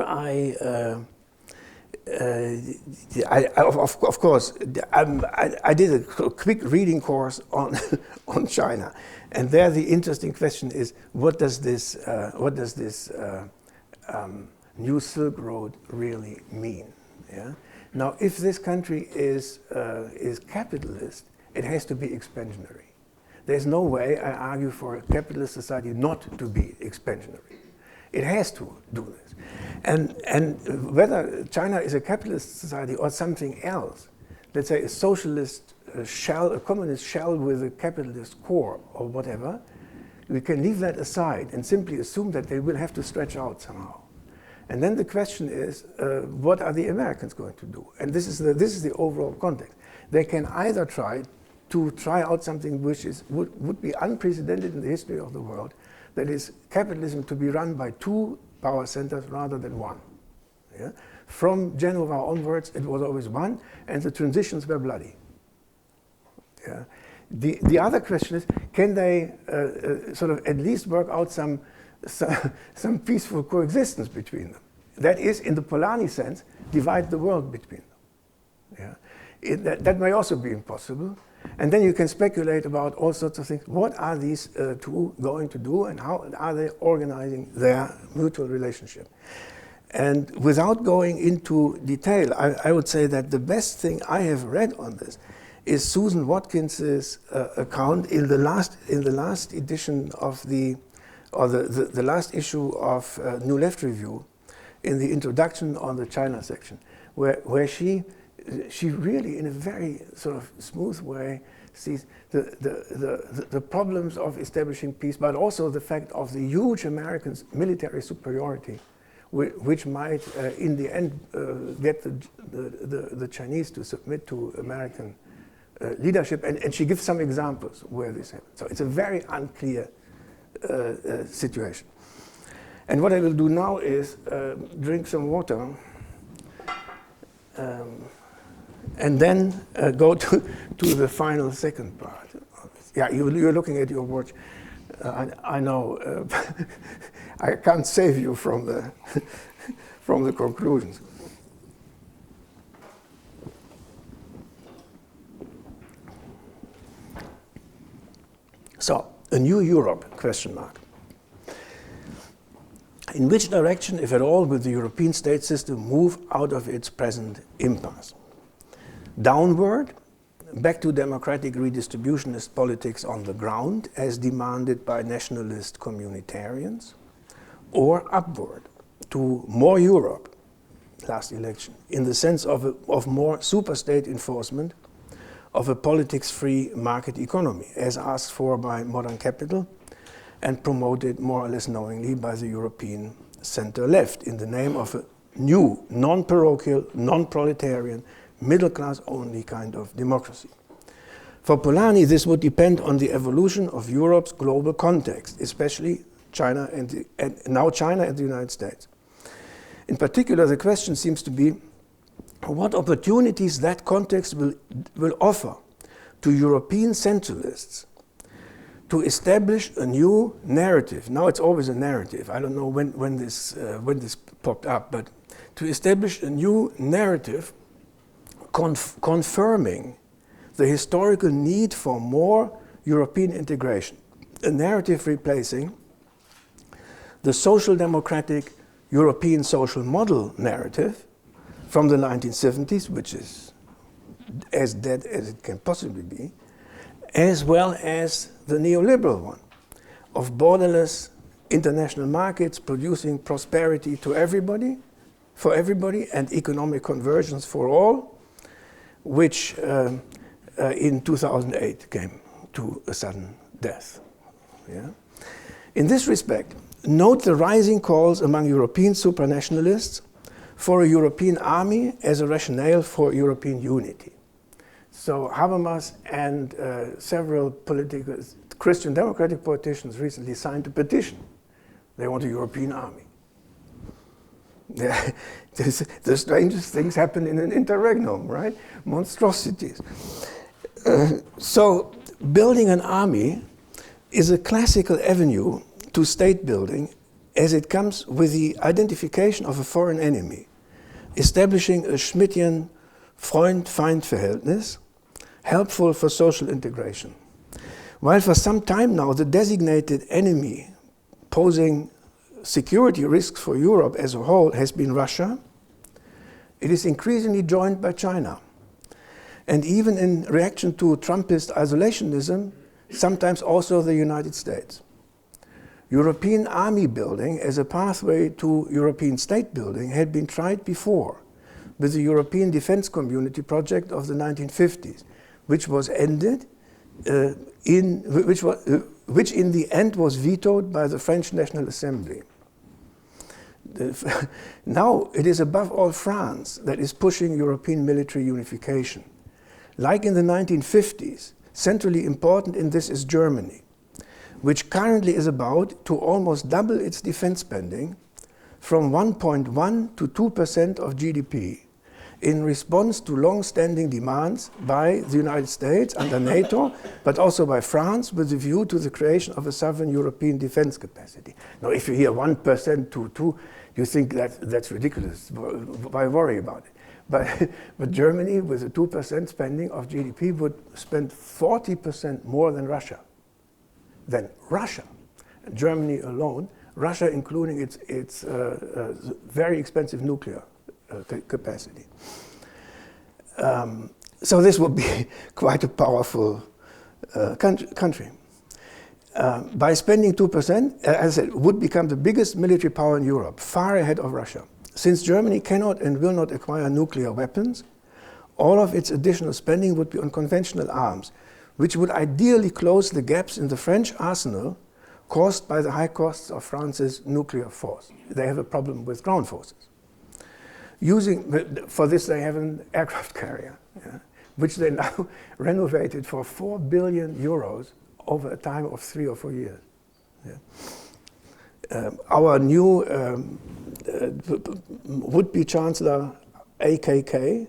Speaker 2: of course, I did a quick reading course on China, and there the interesting question is, what does this New Silk Road really mean? Yeah? Now, if this country is capitalist, it has to be expansionary. There's no way, I argue, for a capitalist society not to be expansionary. It has to do this. And whether China is a capitalist society or something else, let's say a socialist shell, a communist shell with a capitalist core or whatever, we can leave that aside and simply assume that they will have to stretch out somehow. And then the question is, what are the Americans going to do? And this is the overall context. They can either try out something which would be unprecedented in the history of the world, that is capitalism to be run by two power centers rather than one. Yeah? From Genova onwards, it was always one, and the transitions were bloody. Yeah? The other question is, can they sort of at least work out some peaceful coexistence between them? That is, in the Polanyi sense, divide the world between them. Yeah? That may also be impossible. And then you can speculate about all sorts of things. What are these two going to do, and how are they organizing their mutual relationship? And without going into detail, I would say that the best thing I have read on this is Susan Watkins's account in the last edition of the last issue of New Left Review, in the introduction on the China section, where she really, in a very sort of smooth way, sees the problems of establishing peace, but also the fact of the huge American military superiority, which might, in the end, get the Chinese to submit to American leadership. And she gives some examples where this happens. So it's a very unclear situation. And what I will do now is drink some water, and then go to the final second part. Yeah, you're looking at your watch. I know I can't save you from the from the conclusions. So, a new Europe, question mark. In which direction, if at all, will the European state system move out of its present impasse? Downward, back to democratic redistributionist politics on the ground, as demanded by nationalist communitarians, or upward, to more Europe, last election, in the sense of more superstate enforcement of a politics-free market economy, as asked for by modern capital, and promoted more or less knowingly by the European center-left in the name of a new, non-parochial, non-proletarian, middle-class only kind of democracy. For Polanyi, this would depend on the evolution of Europe's global context, especially China and now China and the United States. In particular, the question seems to be what opportunities that context will offer to European centralists to establish a new narrative. Now it's always a narrative. I don't know when this popped up, but to establish a new narrative confirming the historical need for more European integration. A narrative replacing the social democratic European social model narrative from the 1970s, which is as dead as it can possibly be, as well as the neoliberal one of borderless international markets producing prosperity to everybody, for everybody, and economic convergence for all, which in 2008 came to a sudden death. Yeah? In this respect, note the rising calls among European supranationalists for a European army as a rationale for European unity. So Habermas and several political Christian democratic politicians recently signed a petition. They want a European army. The strangest things happen in an interregnum, right? Monstrosities. So building an army is a classical avenue to state building as it comes with the identification of a foreign enemy, establishing a Schmittian Freund-Feind-Verhältnis, helpful for social integration. While for some time now the designated enemy posing security risks for Europe as a whole has been Russia, it is increasingly joined by China. And even in reaction to Trumpist isolationism, sometimes also the United States. European army building as a pathway to European state building had been tried before with the European Defense Community project of the 1950s, which was ended which in the end was vetoed by the French National Assembly. Now it is above all France that is pushing European military unification. Like in the 1950s, centrally important in this is Germany, which currently is about to almost double its defense spending from 1.1 to 2% of GDP in response to long-standing demands by the United States under NATO, but also by France with a view to the creation of a sovereign European defense capacity. Now, if you hear 1% to 2%, you think that's ridiculous. Why worry about it? But Germany, with a 2% spending of GDP, would spend 40% more than Russia. And Germany alone, Russia including its very expensive nuclear capacity. So this would be quite a powerful country. By spending 2%, as I said, would become the biggest military power in Europe, far ahead of Russia. Since Germany cannot and will not acquire nuclear weapons, all of its additional spending would be on conventional arms, which would ideally close the gaps in the French arsenal caused by the high costs of France's nuclear force. They have a problem with ground forces. For this they have an aircraft carrier, which they now renovated for 4 billion euros over a time of 3 or 4 years. Our new would-be Chancellor AKK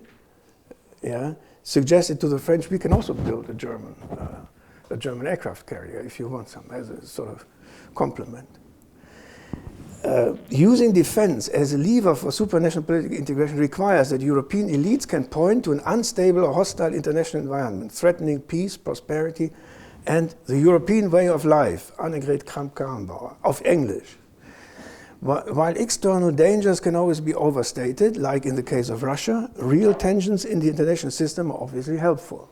Speaker 2: suggested to the French, we can also build a German aircraft carrier if you want some, as a sort of complement. Using defense as a lever for supranational political integration requires that European elites can point to an unstable or hostile international environment, threatening peace, prosperity, and the European way of life, Annegret Kramp-Karrenbauer, of English. While external dangers can always be overstated, like in the case of Russia, real tensions in the international system are obviously helpful.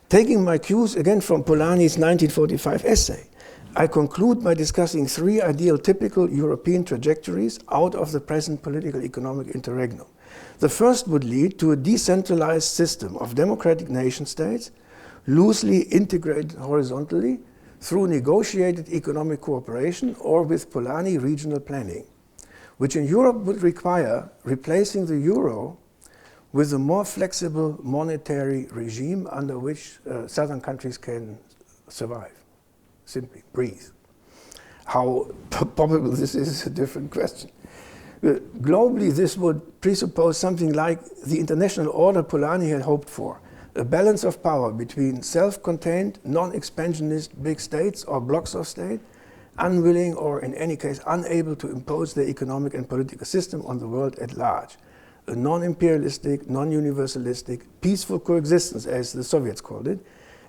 Speaker 2: Taking my cues again from Polanyi's 1945 essay, I conclude by discussing 3 ideal typical European trajectories out of the present political economic interregnum. The first would lead to a decentralized system of democratic nation states, loosely integrated horizontally through negotiated economic cooperation or with Polanyi regional planning, which in Europe would require replacing the euro with a more flexible monetary regime under which southern countries can survive, simply breathe. How probable this is a different question. Globally, this would presuppose something like the international order Polanyi had hoped for, a balance of power between self-contained, non-expansionist big states or blocks of state, unwilling or in any case unable to impose their economic and political system on the world at large. A non-imperialistic, non-universalistic, peaceful coexistence, as the Soviets called it,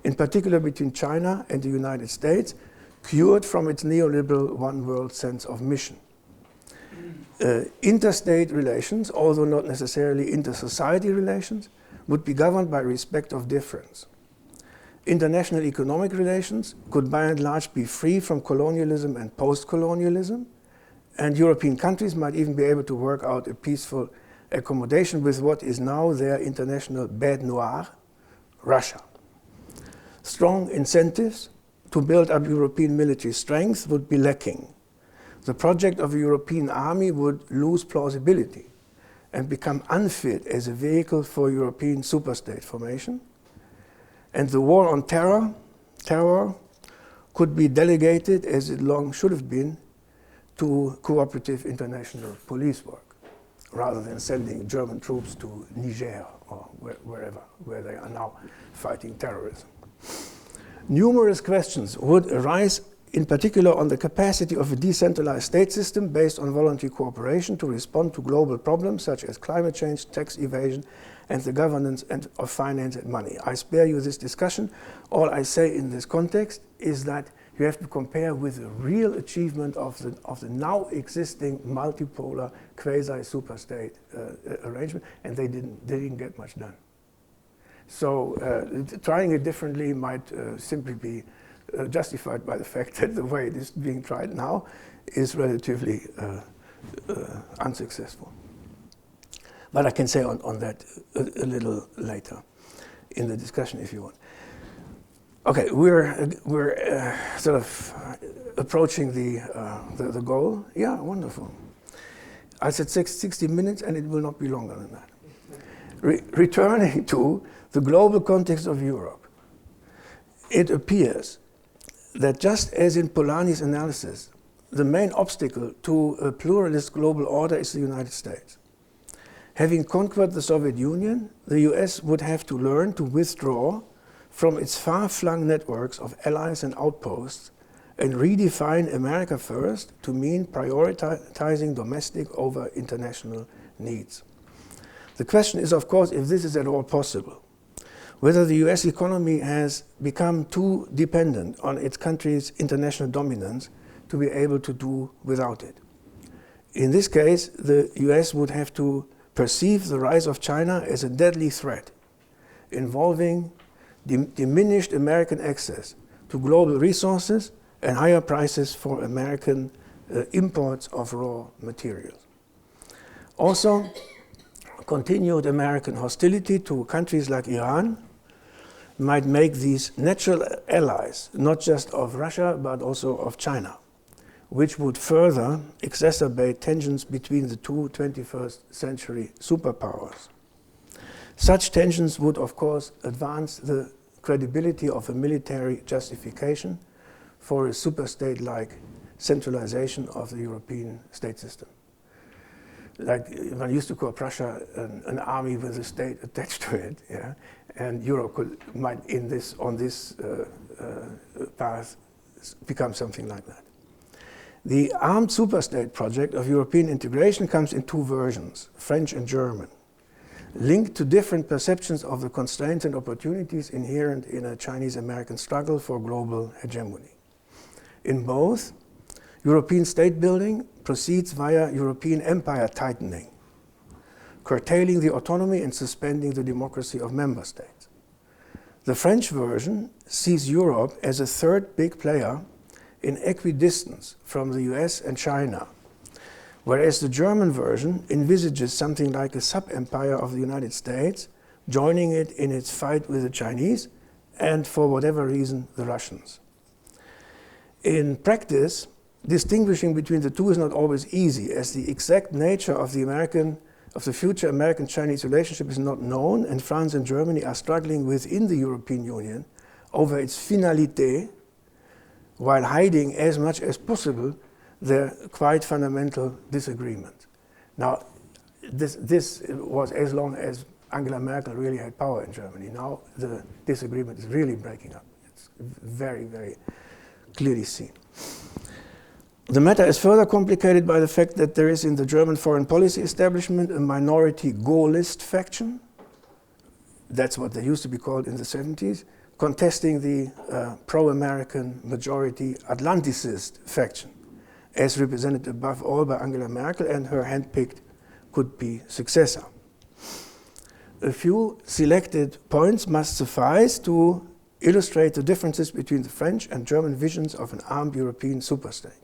Speaker 2: in particular between China and the United States, cured from its neoliberal one-world sense of mission. Interstate relations, although not necessarily inter-society relations, would be governed by respect of difference. International economic relations could by and large be free from colonialism and post-colonialism, and European countries might even be able to work out a peaceful accommodation with what is now their international bête noire, Russia. Strong incentives to build up European military strength would be lacking. The project of a European army would lose plausibility and become unfit as a vehicle for European superstate formation. And the war on terror could be delegated, as it long should have been, to cooperative international police work, rather than sending German troops to Niger or wherever, where they are now fighting terrorism. Numerous questions would arise, in particular on the capacity of a decentralized state system based on voluntary cooperation to respond to global problems such as climate change, tax evasion, and the governance of finance and money. I spare you this discussion. All I say in this context is that you have to compare with the real achievement of the now existing multipolar quasi-superstate arrangement, and they didn't get much done. So trying it differently might simply be justified by the fact that the way it is being tried now is relatively unsuccessful. But I can say on that a little later in the discussion if you want. Okay, we're sort of approaching the goal. Yeah, wonderful. I said 60 minutes and it will not be longer than that. Returning to the global context of Europe, it appears that just as in Polanyi's analysis, the main obstacle to a pluralist global order is the United States. Having conquered the Soviet Union, the US would have to learn to withdraw from its far-flung networks of allies and outposts and redefine America first to mean prioritizing domestic over international needs. The question is, of course, if this is at all possible, whether the US economy has become too dependent on its country's international dominance to be able to do without it. In this case, the US would have to perceive the rise of China as a deadly threat, involving diminished American access to global resources and higher prices for American imports of raw materials. Also, continued American hostility to countries like Iran might make these natural allies, not just of Russia, but also of China, which would further exacerbate tensions between the two 21st century superpowers. Such tensions would, of course, advance the credibility of a military justification for a superstate-like centralization of the European state system. Like one used to call Prussia an army with a state attached to it, yeah? And Europe might, on this path, become something like that. The armed superstate project of European integration comes in two versions, French and German, linked to different perceptions of the constraints and opportunities inherent in a Chinese-American struggle for global hegemony. In both, European state building proceeds via European empire tightening, curtailing the autonomy and suspending the democracy of member states. The French version sees Europe as a third big player in equidistance from the US and China, whereas the German version envisages something like a sub-empire of the United States, joining it in its fight with the Chinese and, for whatever reason, the Russians. In practice, distinguishing between the two is not always easy, as the exact nature of the American of the future American-Chinese relationship is not known, and France and Germany are struggling within the European Union over its finalité, while hiding as much as possible their quite fundamental disagreement. Now, this was as long as Angela Merkel really had power in Germany. Now the disagreement is really breaking up. It's very, very clearly seen. The matter is further complicated by the fact that there is in the German foreign policy establishment a minority Gaullist faction. That's what they used to be called in the 70s, contesting the pro-American majority Atlanticist faction, as represented above all by Angela Merkel and her handpicked could-be successor. A few selected points must suffice to illustrate the differences between the French and German visions of an armed European superstate.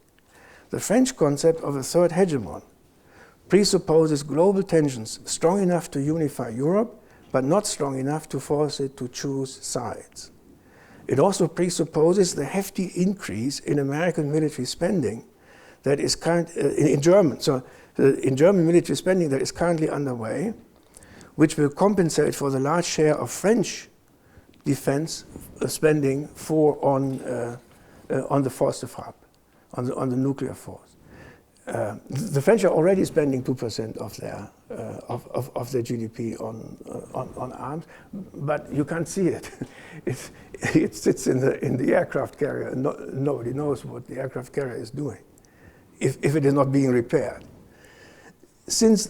Speaker 2: The French concept of a third hegemon presupposes global tensions strong enough to unify Europe, but not strong enough to force it to choose sides. It also presupposes the hefty increase in American military spending that is in German military spending that is currently underway, which will compensate for the large share of French defense spending on the force de frappe, on the nuclear force. The French are already spending 2% of their GDP on arms, but you can't see it. It sits in the aircraft carrier, and nobody knows what the aircraft carrier is doing, if it is not being repaired. Since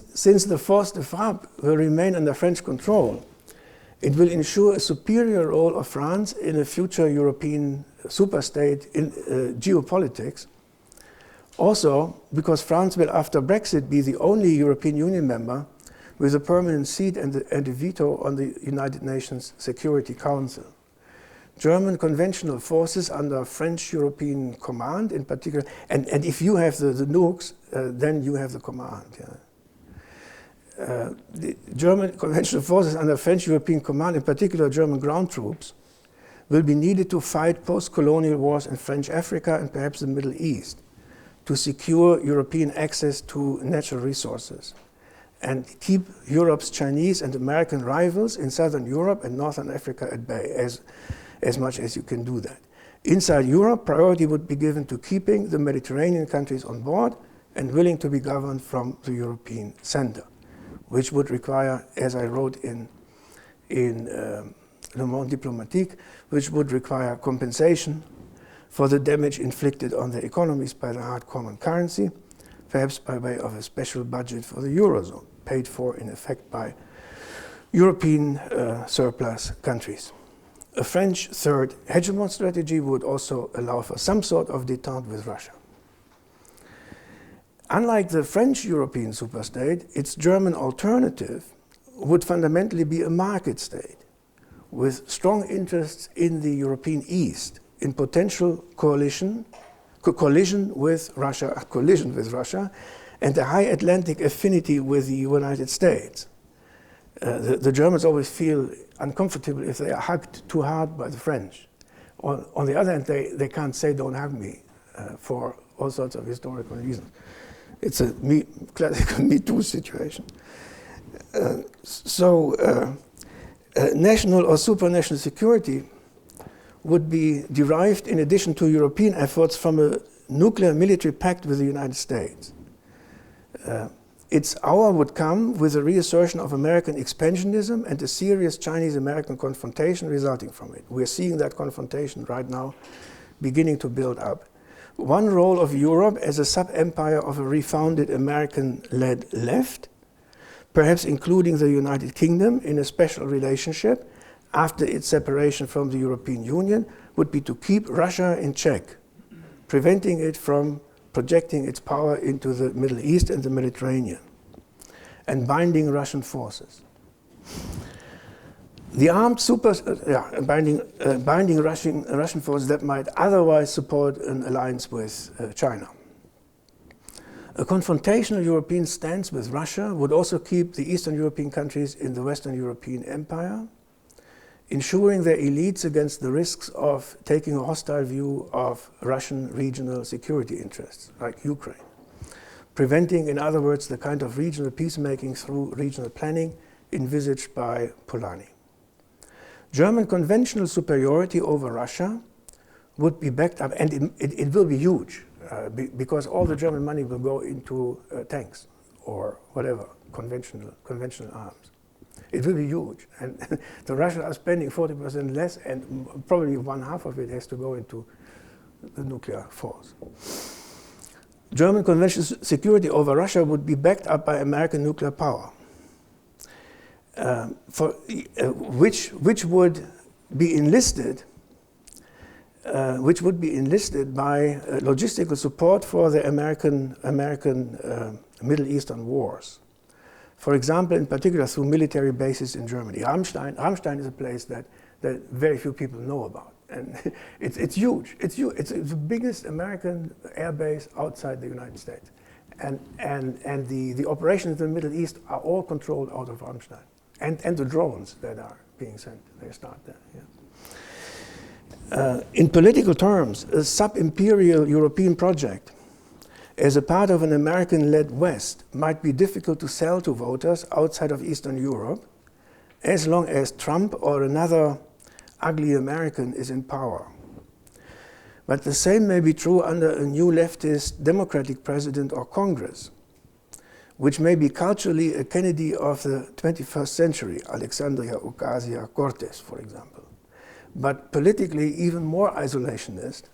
Speaker 2: the force de frappe will remain under French control, it will ensure a superior role of France in a future European superstate in geopolitics. Also, because France will, after Brexit, be the only European Union member with a permanent seat and a veto on the United Nations Security Council. German conventional forces under French European command in particular, and if you have the nukes, then you have the command. Yeah. The German conventional forces under French European command, in particular German ground troops, will be needed to fight post-colonial wars in French Africa and perhaps the Middle East, to secure European access to natural resources and keep Europe's Chinese and American rivals in Southern Europe and Northern Africa at bay as much as you can do that. Inside Europe, priority would be given to keeping the Mediterranean countries on board and willing to be governed from the European center, which would require, as I wrote in Le Monde Diplomatique, which would require compensation for the damage inflicted on their economies by the hard common currency, perhaps by way of a special budget for the Eurozone, paid for in effect by European surplus countries. A French third hegemon strategy would also allow for some sort of détente with Russia. Unlike the French European superstate, its German alternative would fundamentally be a market state with strong interests in the European East, in potential collision with Russia, and a high Atlantic affinity with the United States. The Germans always feel uncomfortable if they are hugged too hard by the French. On the other hand, they can't say "don't hug me" for all sorts of historical reasons. It's a classical Me Too situation. National or supranational security would be derived, in addition to European efforts, from a nuclear military pact with the United States. Its hour would come with a reassertion of American expansionism and a serious Chinese-American confrontation resulting from it. We're seeing that confrontation right now beginning to build up. One role of Europe as a sub-empire of a refounded American-led left, perhaps including the United Kingdom in a special relationship after its separation from the European Union, would be to keep Russia in check, preventing it from projecting its power into the Middle East and the Mediterranean, and binding Russian forces. The armed binding Russian forces that might otherwise support an alliance with China. A confrontational European stance with Russia would also keep the Eastern European countries in the Western European Empire, ensuring their elites against the risks of taking a hostile view of Russian regional security interests, like Ukraine. preventing, in other words, the kind of regional peacemaking through regional planning envisaged by Polanyi. German conventional superiority over Russia would be backed up, and it will be huge, because all the German money will go into tanks or whatever, conventional arms. It will be huge, and the Russians are spending 40% less, and probably 1/2 of it has to go into the nuclear force. German conventional security over Russia would be backed up by American nuclear power, which would be enlisted by logistical support for the American Middle Eastern wars. For example, in particular through military bases in Germany. Ramstein is a place that very few people know about. And it's huge. It's the biggest American air base outside the United States. And the operations in the Middle East are all controlled out of Ramstein. And the drones that are being sent, they start there. Yeah. In political terms, a sub-imperial European project as a part of an American-led West might be difficult to sell to voters outside of Eastern Europe as long as Trump or another ugly American is in power. But the same may be true under a new leftist democratic president or Congress, which may be culturally a Kennedy of the 21st century, Alexandria Ocasio-Cortez, for example, but politically even more isolationist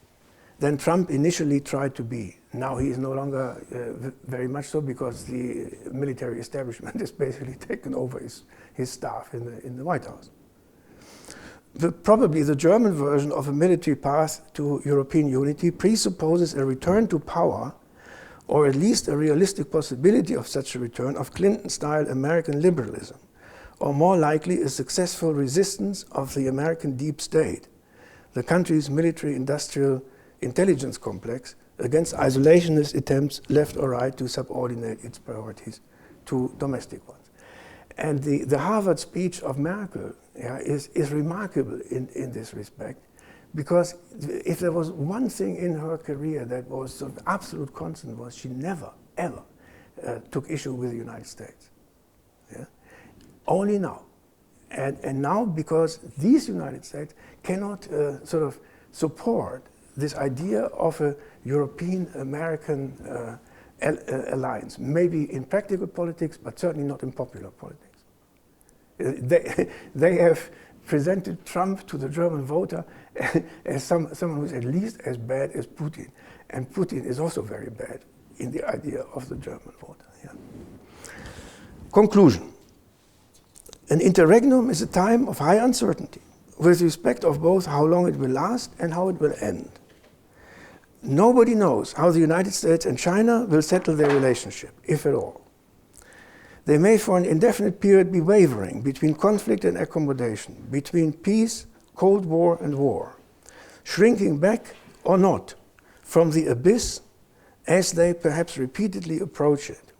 Speaker 2: than Trump initially tried to be. Now he is no longer very much so, because the military establishment has basically taken over his staff in the White House. Probably the German version of a military path to European unity presupposes a return to power, or at least a realistic possibility of such a return, of Clinton-style American liberalism, or more likely a successful resistance of the American deep state, the country's military-industrial intelligence complex, against isolationist attempts, left or right, to subordinate its priorities to domestic ones. And the Harvard speech of Merkel is remarkable in this respect, because if there was one thing in her career that was sort of absolute constant, was she never, ever took issue with the United States. Yeah? Only now. And now, because these United States cannot sort of support this idea of a European-American alliance, maybe in practical politics, but certainly not in popular politics. They have presented Trump to the German voter as someone who's at least as bad as Putin. And Putin is also very bad in the idea of the German voter. Yeah. Conclusion. An interregnum is a time of high uncertainty with respect of both how long it will last and how it will end. Nobody knows how the United States and China will settle their relationship, if at all. They may for an indefinite period be wavering between conflict and accommodation, between peace, Cold War and war, shrinking back or not from the abyss as they perhaps repeatedly approach it.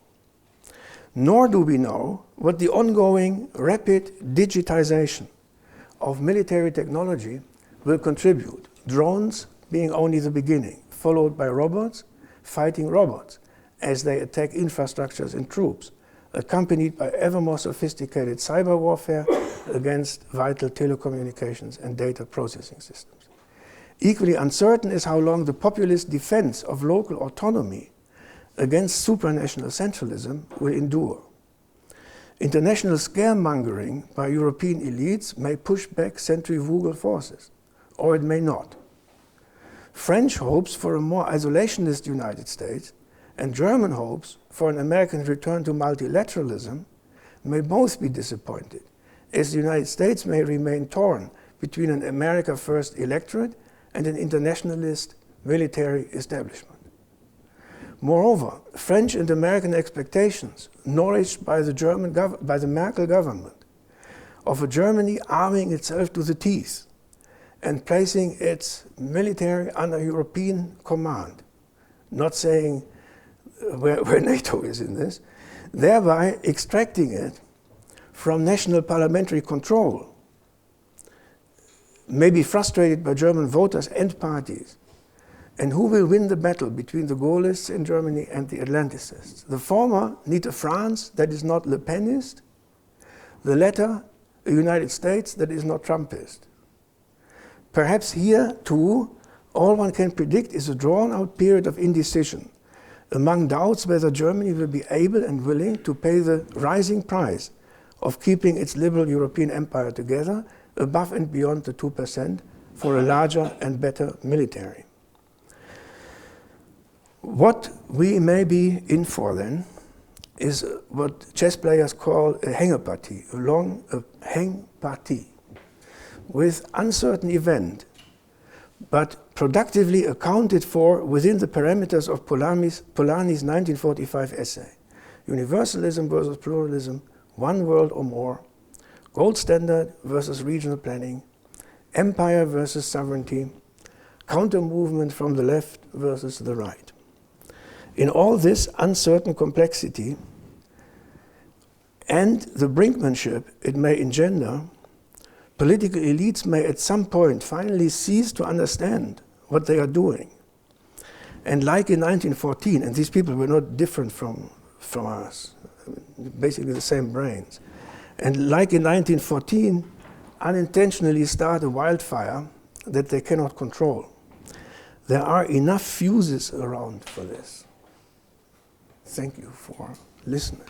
Speaker 2: Nor do we know what the ongoing rapid digitization of military technology will contribute, drones being only the beginning, followed by robots fighting robots as they attack infrastructures and troops, accompanied by ever more sophisticated cyber warfare against vital telecommunications and data processing systems. Equally uncertain is how long the populist defense of local autonomy against supranational centralism will endure. International scaremongering by European elites may push back centrifugal forces, or it may not. French hopes for a more isolationist United States and German hopes for an American return to multilateralism may both be disappointed, as the United States may remain torn between an America First electorate and an internationalist military establishment. Moreover, French and American expectations, nourished by the Merkel government, of a Germany arming itself to the teeth and placing its military under European command, not saying where NATO is in this, thereby extracting it from national parliamentary control, may be frustrated by German voters and parties, And who will win the battle between the Gaullists in Germany and the Atlanticists? The former need a France that is not Le Penist, the latter a United States that is not Trumpist. Perhaps here, too, all one can predict is a drawn-out period of indecision, among doubts whether Germany will be able and willing to pay the rising price of keeping its liberal European empire together above and beyond the 2% for a larger and better military. What we may be in for then is what chess players call a Hängepartie, a Hängpartie, with uncertain event, but productively accounted for within the parameters of Polanyi's 1945 essay, Universalism versus Pluralism, One World or More, Gold Standard versus Regional Planning, Empire versus Sovereignty, Counter-movement from the left versus the right. In all this uncertain complexity and the brinkmanship it may engender, political elites may at some point finally cease to understand what they are doing. And like in 1914, and these people were not different from us, basically the same brains. And like in 1914, unintentionally start a wildfire that they cannot control. There are enough fuses around for this. Thank you for listening.